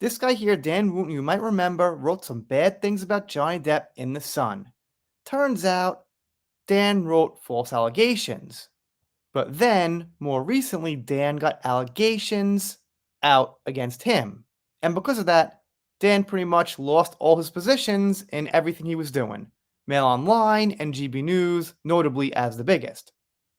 This guy here, Dan Wootton, you might remember, wrote some bad things about Johnny Depp in The Sun. Turns out, Dan wrote false allegations. But then, more recently, Dan got allegations out against him. And because of that, Dan pretty much lost all his positions in everything he was doing. Mail Online and GB News, notably as the biggest.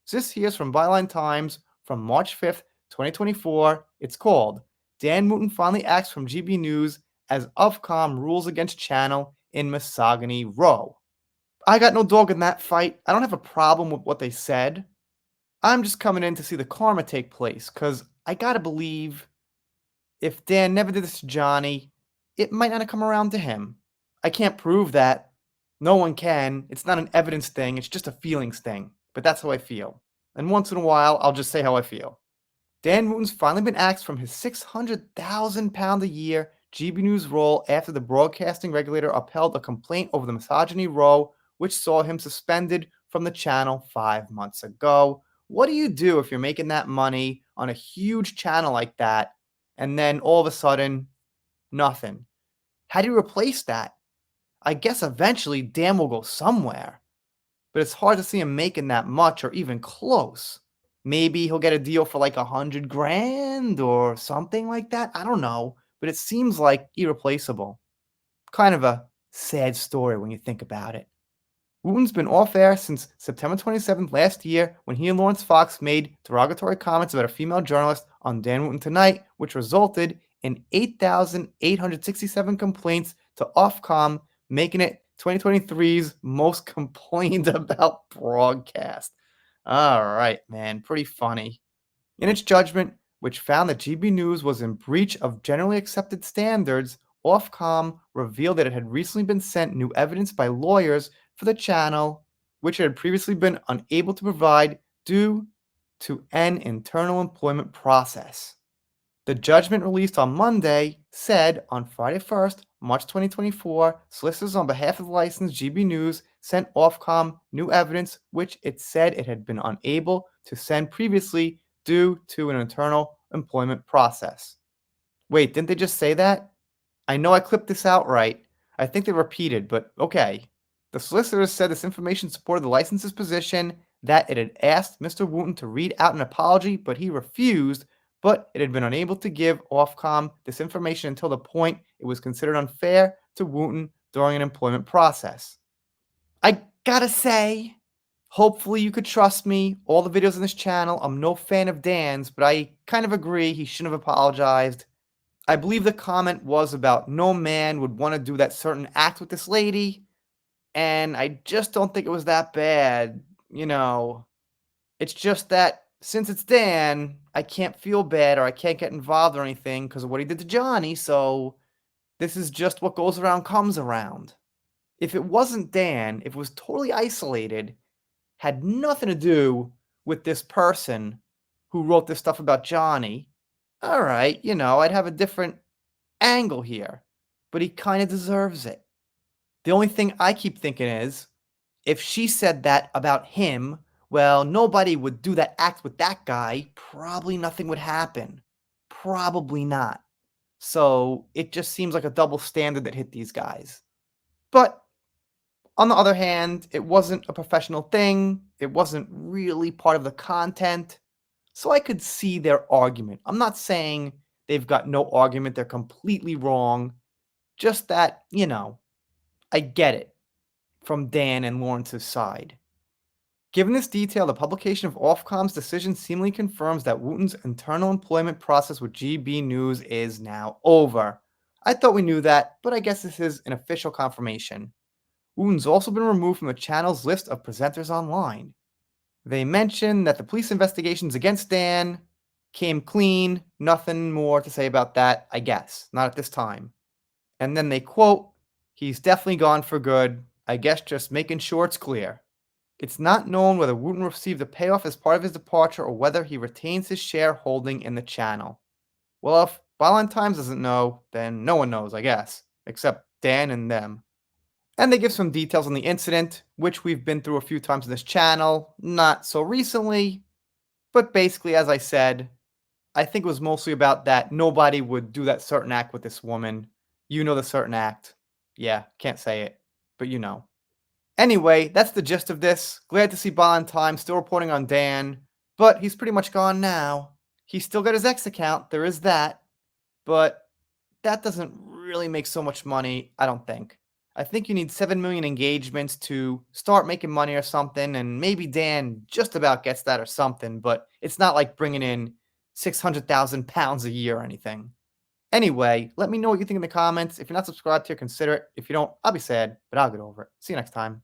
So this here's from Byline Times from March 5th, 2024. It's called Dan Wootton finally acts from GB News as Ofcom rules against channel in Misogyny Row. I got no dog in that fight. I don't have a problem with what they said. I'm just coming in to see the karma take place, because I gotta believe if Dan never did this to Johnny, it might not have come around to him. I can't prove that. No one can. It's not an evidence thing, it's just a feelings thing. But that's how I feel. And once in a while, I'll just say how I feel. Dan Wootton's finally been axed from his £600,000 a year GB News role after the broadcasting regulator upheld a complaint over the Misogyny Row, which saw him suspended from the channel 5 months ago. What do you do if you're making that money on a huge channel like that, and then all of a sudden, nothing? How do you replace that? I guess eventually Dan will go somewhere, but it's hard to see him making that much or even close. Maybe he'll get a deal for like 100 grand or something like that. I don't know, but it seems like irreplaceable. Kind of a sad story when you think about it. Wootton's been off air since September 27th last year when he and Lawrence Fox made derogatory comments about a female journalist on Dan Wootton Tonight, which resulted in 8,867 complaints to Ofcom, making it 2023's most complained about broadcast. All right, man, pretty funny. In its judgment, which found that GB News was in breach of generally accepted standards, Ofcom revealed that it had recently been sent new evidence by lawyers for the channel, which it had previously been unable to provide due to an internal employment process. The judgment released on Monday said on Friday 1st, March 2024, solicitors on behalf of the licensed GB News sent Ofcom new evidence which it said it had been unable to send previously due to an internal employment process. Wait, didn't they just say that? I know I clipped this out right. I think they repeated, but okay. The solicitors said this information supported the license's position that it had asked Mr. Wootton to read out an apology, but he refused, but it had been unable to give Ofcom this information until the point it was considered unfair to Wootton during an employment process. I gotta say, hopefully you could trust me. All the videos on this channel, I'm no fan of Dan's, but I kind of agree he shouldn't have apologized. I believe the comment was about no man would want to do that certain act with this lady, and I just don't think it was that bad. It's just that since it's Dan, I can't feel bad or I can't get involved or anything because of what he did to Johnny, so this is just what goes around comes around. If it wasn't Dan, if it was totally isolated, had nothing to do with this person who wrote this stuff about Johnny, all right, I'd have a different angle here, but he kind of deserves it. The only thing I keep thinking is, if she said that about him, well, nobody would do that act with that guy. Probably nothing would happen. Probably not. So it just seems like a double standard that hit these guys. But on the other hand, it wasn't a professional thing. It wasn't really part of the content. So I could see their argument. I'm not saying they've got no argument. They're completely wrong. Just that, I get it from Dan and Lawrence's side. Given this detail, the publication of Ofcom's decision seemingly confirms that Wootton's internal employment process with GB News is now over. I thought we knew that, but I guess this is an official confirmation. Wootton's also been removed from the channel's list of presenters online. They mentioned that the police investigations against Dan came clean, nothing more to say about that, I guess, not at this time. And then they quote, "He's definitely gone for good, I guess just making sure it's clear. It's not known whether Wootton received a payoff as part of his departure or whether he retains his shareholding in the channel." Well, if Byline Times doesn't know, then no one knows, I guess, except Dan and them. And they give some details on the incident, which we've been through a few times on this channel, not so recently, but basically, as I said, I think it was mostly about that nobody would do that certain act with this woman. You know the certain act. Yeah, can't say it, but you know. Anyway, that's the gist of this. Glad to see Bond Time still reporting on Dan, but he's pretty much gone now. He's still got his X account, there is that, but that doesn't really make so much money, I don't think. I think you need 7 million engagements to start making money or something, and maybe Dan just about gets that or something, but it's not like bringing in 600,000 pounds a year or anything. Anyway, let me know what you think in the comments. If you're not subscribed here, consider it. If you don't, I'll be sad, but I'll get over it. See you next time.